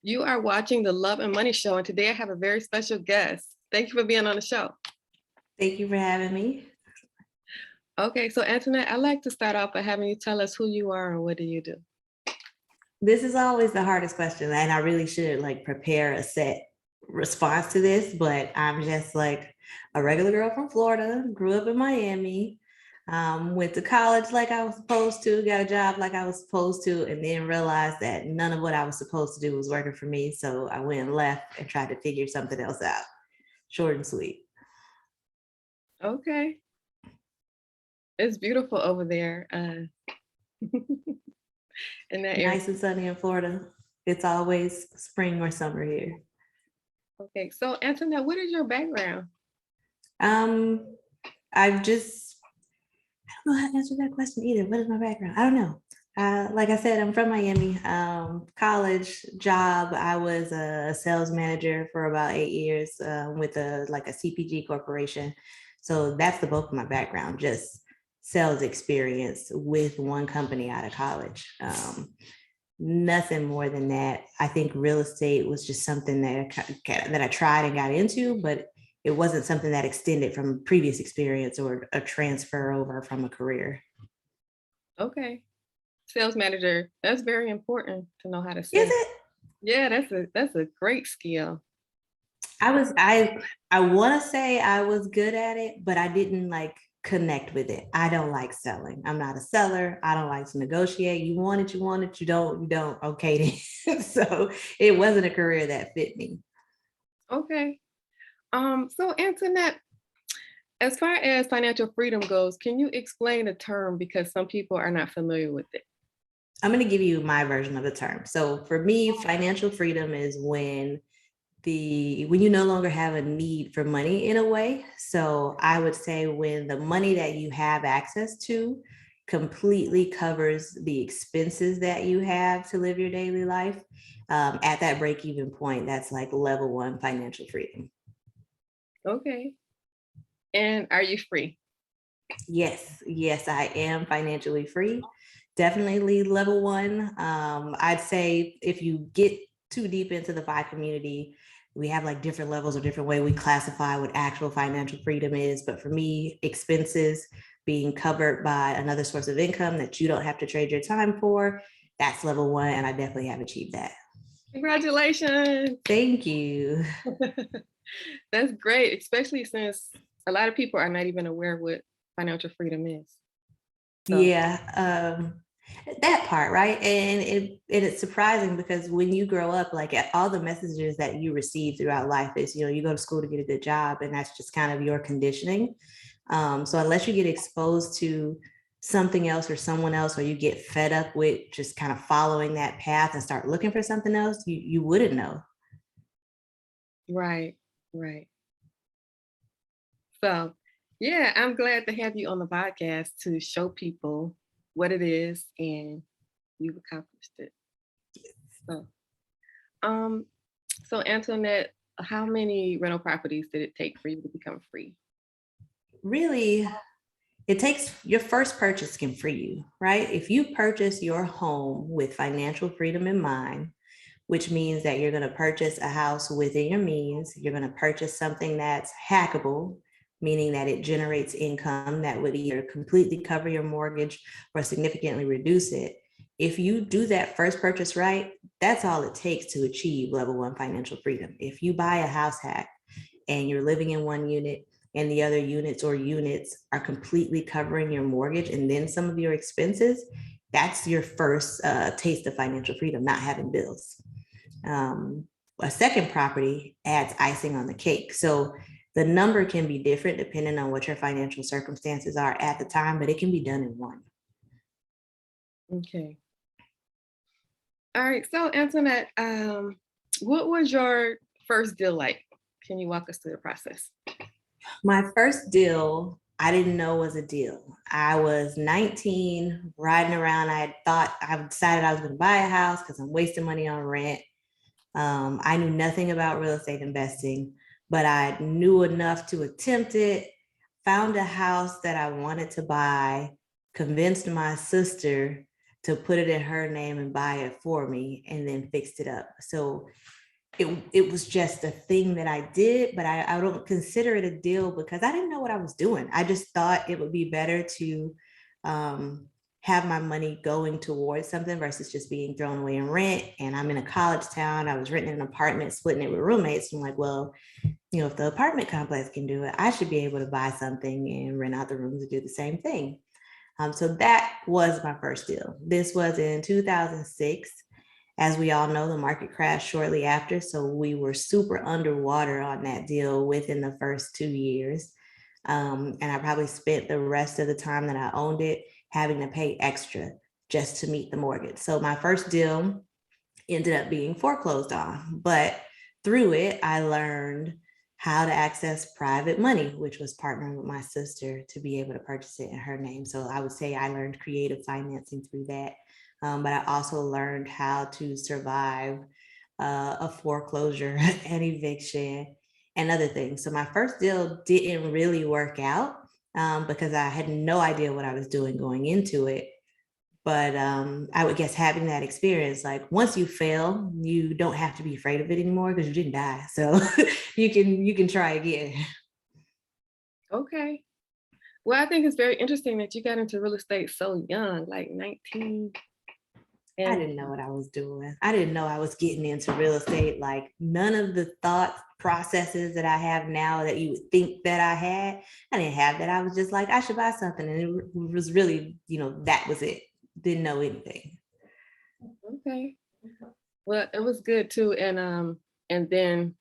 You are watching the Love and Money Show, and today I have a very special guest. Thank you for being on the show. Thank you for having me. Okay, so Antoinette, I'd like to start off by having you tell us who you are and what do you do? This is always the hardest question, and I really should prepare a set response to this, but I'm just like a regular girl from Florida, grew up in Miami, went to college like I was supposed to, got a job like I was supposed to, and then realized that none of what I was supposed to do was working for me. So I went and left and tried to figure something else out. Short and sweet. Okay. It's beautiful over there. In that area. Nice and sunny in Florida. It's always spring or summer here. Okay, so Antoinette, what is your background? I've just, I don't know how to answer that question either. What is my background? I don't know. Like I said, I'm from Miami. College job, I was a sales manager for about 8 years with a CPG corporation. So that's the bulk of my background, just sales experience with one company out of college. Nothing more than that. I think real estate was just something that I tried and got into, but it wasn't something that extended from previous experience or a transfer over from a career. Okay. Sales manager, that's very important to know how to sell. Is it? Yeah, that's a great skill. I want to say I was good at it, but I didn't connect with it. I don't like selling. I'm not a seller. I don't like to negotiate. You want it, you want it. You don't. Okay. So it wasn't a career that fit me. Okay. So Antoinette, as far as financial freedom goes, can you explain the term because some people are not familiar with it? I'm going to give you my version of the term. So for me, financial freedom is when you no longer have a need for money in a way. So I would say when the money that you have access to completely covers the expenses that you have to live your daily life, at that break-even point, that's like level 1 financial freedom. Okay. And are you free? Yes, I am financially free. Definitely level 1. I'd say if you get too deep into the FI community, we have different levels or different way we classify what actual financial freedom is. But for me, expenses being covered by another source of income that you don't have to trade your time for, that's level 1. And I definitely have achieved that. Congratulations. Thank you. That's great, especially since a lot of people are not even aware what financial freedom is. So. Yeah. That part, right? And it's surprising because when you grow up, all the messages that you receive throughout life is, you go to school to get a good job, and that's just kind of your conditioning. So unless you get exposed to something else or someone else, or you get fed up with just kind of following that path and start looking for something else, you wouldn't know. Right. So, yeah, I'm glad to have you on the podcast to show people what it is, and you've accomplished it. So Antoinette, how many rental properties did it take for you to become free? Really, it takes your first purchase can free you, right? If you purchase your home with financial freedom in mind, which means that you're going to purchase a house within your means, you're going to purchase something that's hackable, meaning that it generates income that would either completely cover your mortgage or significantly reduce it. If you do that first purchase right, that's all it takes to achieve level 1 financial freedom. If you buy a house hack and you're living in one unit and the other units are completely covering your mortgage and then some of your expenses, that's your first taste of financial freedom, not having bills. A second property adds icing on the cake. So the number can be different depending on what your financial circumstances are at the time, but it can be done in one. Okay. All right. So Antoinette, what was your first deal like? Can you walk us through the process? My first deal, I didn't know was a deal. I was 19, riding around. I decided I was going to buy a house because I'm wasting money on rent. I knew nothing about real estate investing, but I knew enough to attempt it, found a house that I wanted to buy, convinced my sister to put it in her name and buy it for me and then fixed it up. So it was just a thing that I did, but I don't consider it a deal because I didn't know what I was doing. I just thought it would be better to have my money going towards something versus just being thrown away in rent. And I'm in a college town. I was renting an apartment, splitting it with roommates. I'm like, well, if the apartment complex can do it, I should be able to buy something and rent out the rooms and do the same thing. So that was my first deal. This was in 2006. As we all know, the market crashed shortly after. So we were super underwater on that deal within the first 2 years. And I probably spent the rest of the time that I owned it having to pay extra just to meet the mortgage. So my first deal ended up being foreclosed on, but through it, I learned how to access private money, which was partnering with my sister to be able to purchase it in her name. So I would say I learned creative financing through that. But I also learned how to survive a foreclosure and eviction and other things. So my first deal didn't really work out because I had no idea what I was doing going into it. But I would guess having that experience, like once you fail, you don't have to be afraid of it anymore because you didn't die. So you can try again. Okay. Well, I think it's very interesting that you got into real estate so young, like 19. I And didn't know what I was doing. I didn't know I was getting into real estate. Like none of the thought processes that I have now that you would think that I didn't have that. I was just like, I should buy something. And it was really, that was it. Didn't know anything. okay. Well, it was good too. And then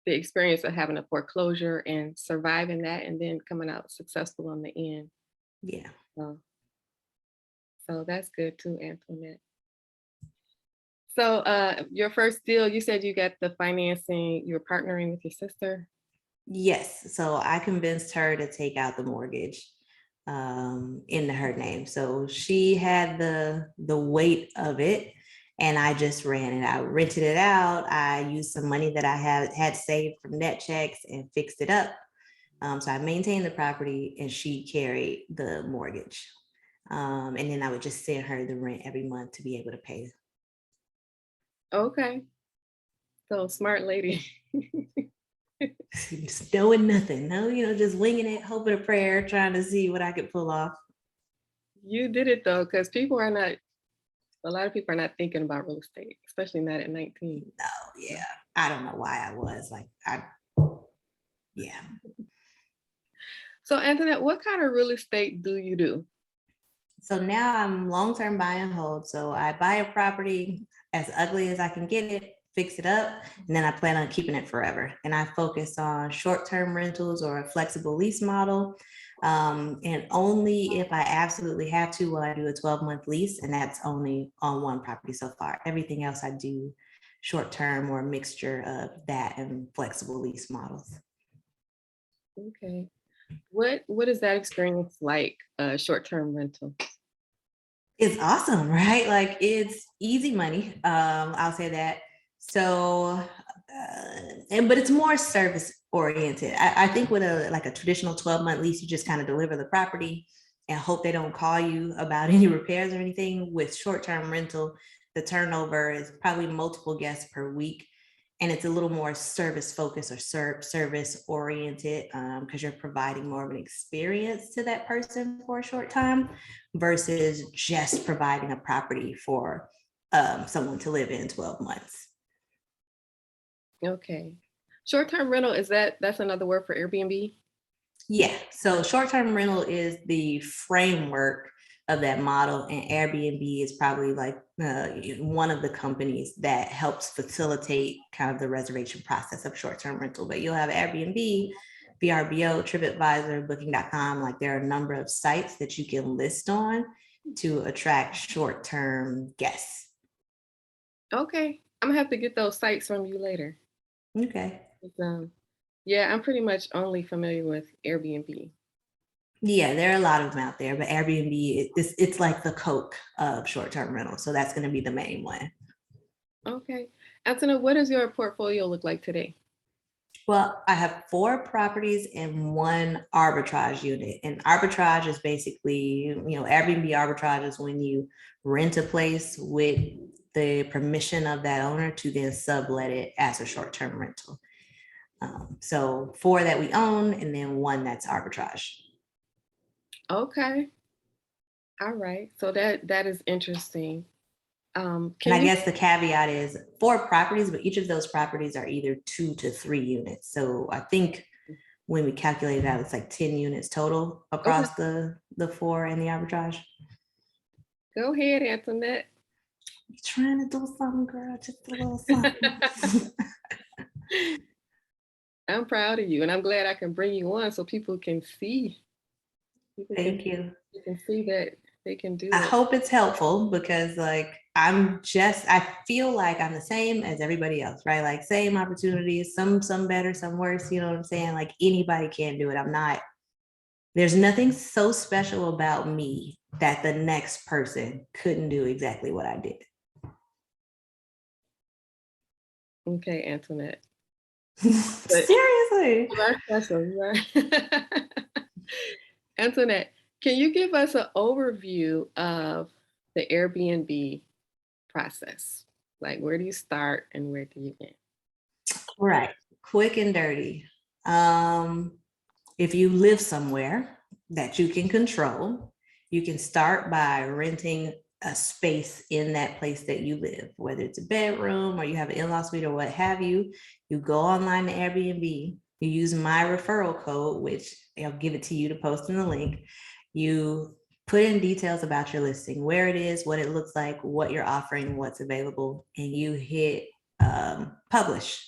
the experience of having a foreclosure and surviving that and then coming out successful on the end. Yeah. So, so that's good too, Antoinette. So your first deal, you said you got the financing, you were partnering with your sister. Yes. So I convinced her to take out the mortgage into her name. So she had the weight of it, and I just ran it. I rented it out. I used some money that I had saved from net checks and fixed it up. So I maintained the property, and she carried the mortgage. And then I would just send her the rent every month to be able to pay. Okay. So smart lady. Just knowing nothing, no, just winging it, hoping a prayer, trying to see what I could pull off. You did it though, because a lot of people are not thinking about real estate, especially not at 19. No, yeah, I don't know why I was like, yeah. So Antoinette, what kind of real estate do you do? So now I'm long-term buy and hold. So I buy a property as ugly as I can get it, fix it up, and then I plan on keeping it forever. And I focus on short-term rentals or a flexible lease model. And only if I absolutely have to will I do a 12-month lease, and that's only on one property so far. Everything else I do short-term or a mixture of that and flexible lease models. Okay. What is that experience like, short-term rental? It's awesome, right? Like it's easy money. I'll say that. So, but it's more service oriented. I think with a traditional 12-month lease, you just kind of deliver the property and hope they don't call you about any repairs or anything. With short-term rental, the turnover is probably multiple guests per week. And it's a little more service focused or service oriented because you're providing more of an experience to that person for a short time versus just providing a property for someone to live in 12 months. Okay. Short-term rental, that's another word for Airbnb? Yeah. So short-term rental is the framework of that model, and Airbnb is probably like one of the companies that helps facilitate kind of the reservation process of short-term rental. But you'll have Airbnb, VRBO, TripAdvisor, Booking.com. Like there are a number of sites that you can list on to attract short-term guests. Okay. I'm gonna have to get those sites from you later. Okay. Yeah, I'm pretty much only familiar with Airbnb. Yeah, there are a lot of them out there, but Airbnb it's like the Coke of short-term rental. So that's going to be the main one. Okay. Antoinette, what does your portfolio look like today? Well, I have 4 properties and 1 arbitrage unit. And arbitrage is basically, Airbnb arbitrage is when you rent a place with the permission of that owner to then sublet it as a short-term rental. So 4 that we own and then 1 that's arbitrage. Okay. All right. So that is interesting. And Can I you guess the caveat is 4 properties, but each of those properties are either 2 to 3 units. So I think when we calculate it out, it's like 10 units total okay, across the 4 and the arbitrage. go ahead, Antoinette. Trying to do something, girl, just a little something. I'm proud of you, and I'm glad I can bring you on so people can see. Thank you. You can see that they can do I it. hope it's helpful because I feel like I'm the same as everybody else, right? Like same opportunities, some better, some worse, you know what I'm saying? Like anybody can do it. There's nothing so special about me that the next person couldn't do exactly what I did. Okay, Antoinette. Seriously. You are special. You are. Antoinette, can you give us an overview of the Airbnb process? Like, where do you start and where do you end? Right. Quick and dirty. If you live somewhere that you can control, you can start by renting a space in that place that you live, whether it's a bedroom or you have an in-law suite or what have you. You go online to Airbnb, you use my referral code, which I'll give it to you to post in the link. You put in details about your listing, where it is, what it looks like, what you're offering, what's available, and you hit publish.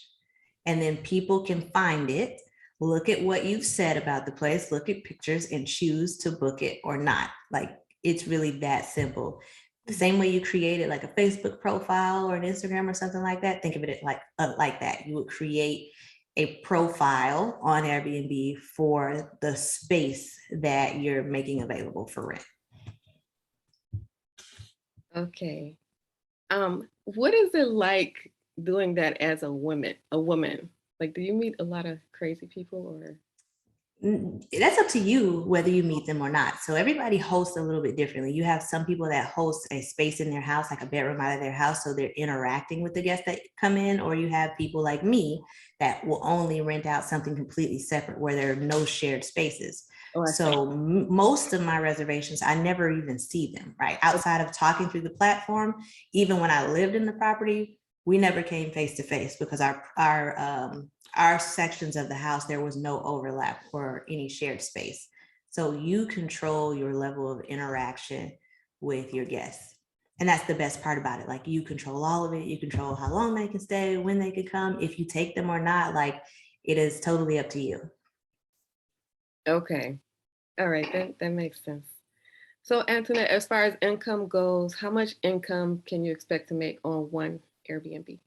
And then people can find it, look at what you've said about the place, look at pictures, and choose to book it or not. Like it's really that simple. The same way you created like a Facebook profile or an Instagram or something like that, think of it like that. You would create a profile on Airbnb for the space that you're making available for rent. Okay. What is it like doing that as a woman? A woman, like, do you meet a lot of crazy people, or? That's up to you whether you meet them or not. So everybody hosts a little bit differently. You have some people that host a space in their house, like a bedroom out of their house, so they're interacting with the guests that come in, or you have people like me that will only rent out something completely separate where there are no shared spaces. Oh, So most of my reservations, I never even see them, right? Outside of talking through the platform, even when I lived in the property, we never came face to face because our sections of the house, there was no overlap or any shared space. So you control your level of interaction with your guests. And that's the best part about it. Like you control all of it. You control how long they can stay, when they can come, if you take them or not. Like it is totally up to you. okay. All right. That makes sense. So, Antoinette, as far as income goes, how much income can you expect to make on one Airbnb?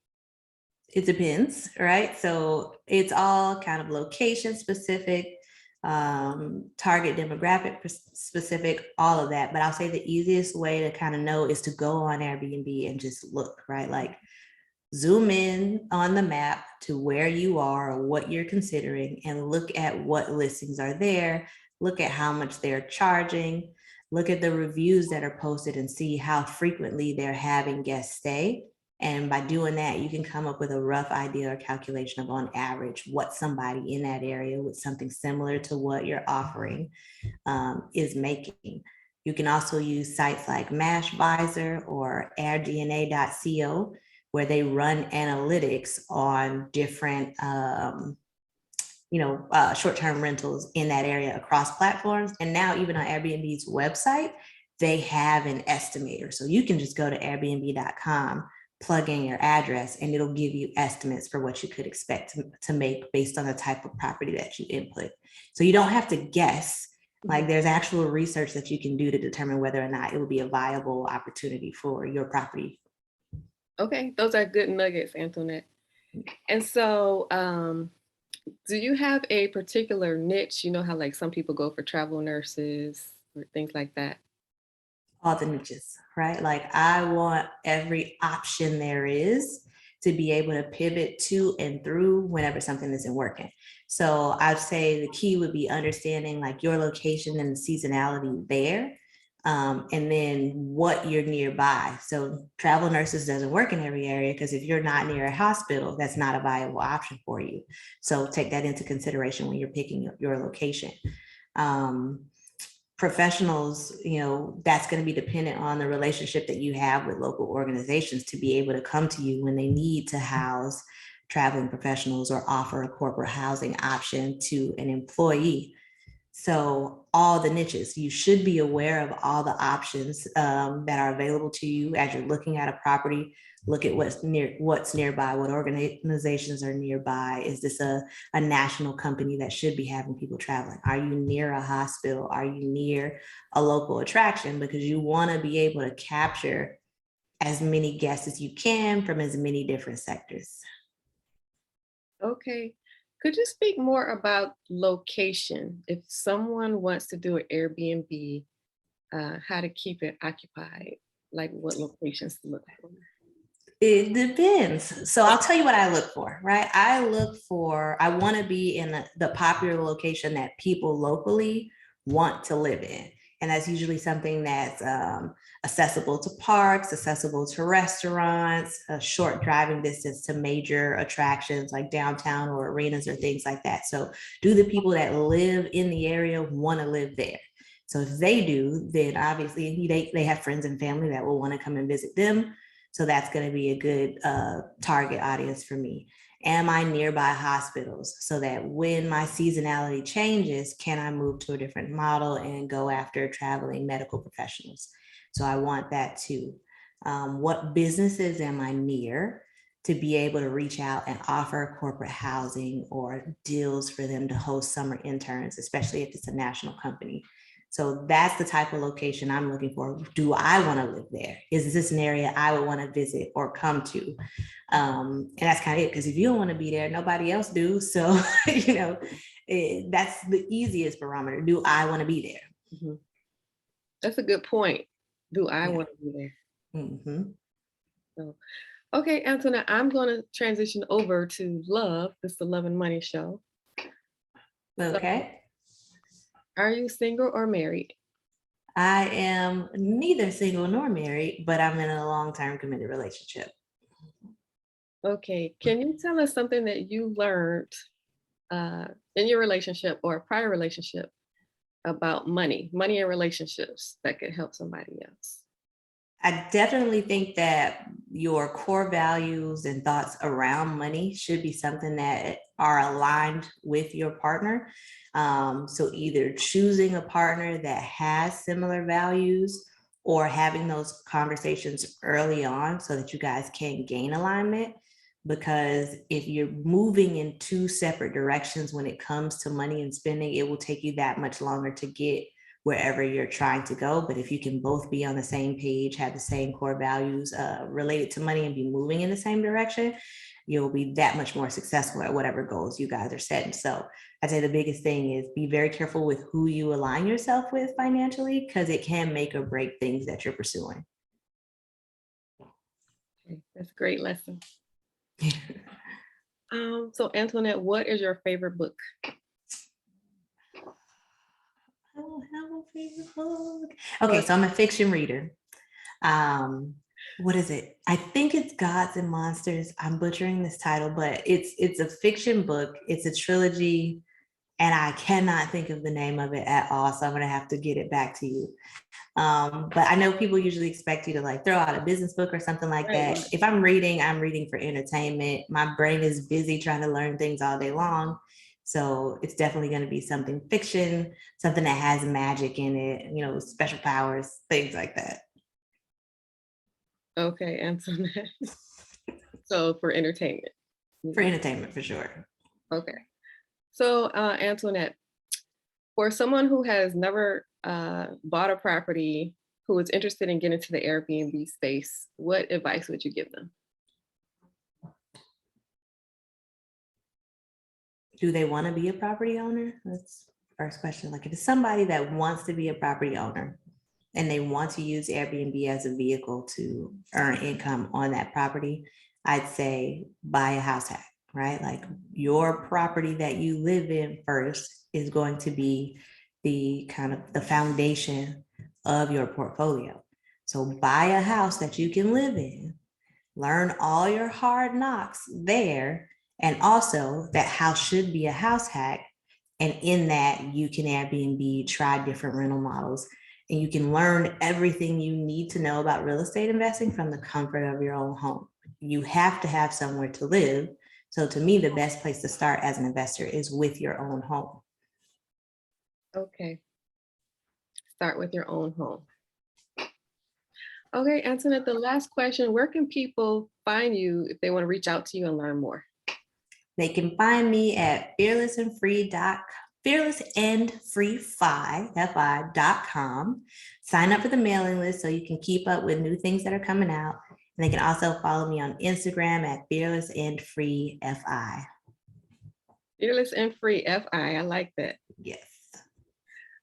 It depends, right? So it's all kind of location specific, target demographic specific, all of that. But I'll say the easiest way to kind of know is to go on Airbnb and just look, right? Like zoom in on the map to where you are or what you're considering and look at what listings are there, look at how much they're charging, look at the reviews that are posted and see how frequently they're having guests stay. And by doing that, you can come up with a rough idea or calculation of on average what somebody in that area with something similar to what you're offering is making. You can also use sites like Mashvisor or airdna.co where they run analytics on different short-term rentals in that area across platforms. And now even on Airbnb's website, they have an estimator. So you can just go to airbnb.com, plug in your address, and it'll give you estimates for what you could expect to make based on the type of property that you input. So you don't have to guess. Like there's actual research that you can do to determine whether or not it will be a viable opportunity for your property. Okay, those are good nuggets, Antoinette. And so, do you have a particular niche? You know how like some people go for travel nurses or things like that? All the niches, right? Like I want every option there is to be able to pivot to and through whenever something isn't working. So I'd say the key would be understanding like your location and the seasonality there. And then what you're nearby. So travel nurses doesn't work in every area because if you're not near a hospital, that's not a viable option for you. So take that into consideration when you're picking your location. Um, Professionals, that's going to be dependent on the relationship that you have with local organizations to be able to come to you when they need to house traveling professionals or offer a corporate housing option to an employee. So all the niches, you should be aware of all the options that are available to you as you're looking at a property. Look at what's nearby, what organizations are nearby. Is this a national company that should be having people traveling? Are you near a hospital? Are you near a local attraction? Because you want to be able to capture as many guests as you can from as many different sectors. Okay. Could you speak more about location? If someone wants to do an Airbnb, how to keep it occupied, like what locations to look for? It depends. So I'll tell you what I look for, right? I want to be in the popular location that people locally want to live in. And that's usually something that's accessible to parks, accessible to restaurants, a short driving distance to major attractions like downtown or arenas or things like that. So do the people that live in the area want to live there? So if they do, then obviously they have friends and family that will want to come and visit them. So that's going to be a good target audience for me. Am I nearby hospitals so that when my seasonality changes, can I move to a different model and go after traveling medical professionals? So I want that too. What businesses am I near to be able to reach out and offer corporate housing or deals for them to host summer interns, especially if it's a national company? So that's the type of location I'm looking for. Do I want to live there? Is this an area I would want to visit or come to? And that's kind of it, because if you don't want to be there, nobody else do. So, that's the easiest barometer. Do I want to be there? Mhm. That's a good point. Do I Yeah. want to be there? Mm-hmm. So, okay, Antoinette, I'm going to transition over to love. This is the Love and Money Show. So, Okay. are you single or married? I am neither single nor married, but I'm in a long-term committed relationship. Okay, can you tell us something that you learned in your relationship or a prior relationship about money and relationships that could help somebody else? I definitely think that your core values and thoughts around money should be something that are aligned with your partner. So either choosing a partner that has similar values or having those conversations early on so that you guys can gain alignment. Because if you're moving in two separate directions when it comes to money and spending, it will take you that much longer to get wherever you're trying to go. But if you can both be on the same page, have the same core values related to money and be moving in the same direction, you'll be that much more successful at whatever goals you guys are setting. So I'd say the biggest thing is be very careful with who you align yourself with financially, because it can make or break things that you're pursuing. Okay, that's a great lesson. So Antoinette, what is your favorite book? I don't have a favorite book. Okay, so I'm a fiction reader. What is it? I think it's Gods and Monsters. I'm butchering this title, but it's a fiction book. It's a trilogy, and I cannot think of the name of it at all. So I'm gonna have to get it back to you. But I know people usually expect you to like throw out a business book or something like that. If I'm reading for entertainment. My brain is busy trying to learn things all day long. So it's definitely going to be something fiction, something that has magic in it, special powers, things like that. Okay, Antoinette. So for entertainment. For entertainment, for sure. Okay. So Antoinette, for someone who has never bought a property, who is interested in getting to the Airbnb space, what advice would you give them? Do they want to be a property owner? That's the first question. Like if it's somebody that wants to be a property owner and they want to use Airbnb as a vehicle to earn income on that property, I'd say buy a house hack, right? Like your property that you live in first is going to be the kind of the foundation of your portfolio. So buy a house that you can live in, learn all your hard knocks there, and also that house should be a house hack. And in that, you can Airbnb, try different rental models, and you can learn everything you need to know about real estate investing from the comfort of your own home. You have to have somewhere to live. So to me, the best place to start as an investor is with your own home. Okay. Start with your own home. Okay, Antoinette, the last question, where can people find you if they want to reach out to you and learn more? They can find me at fearlessandfree.com. Sign up for the mailing list so you can keep up with new things that are coming out. And they can also follow me on Instagram at fearlessandfreefi. Fearless and Free, FI. I like that. Yes.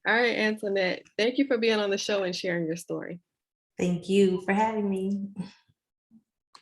All right, Antoinette, thank you for being on the show and sharing your story. Thank you for having me.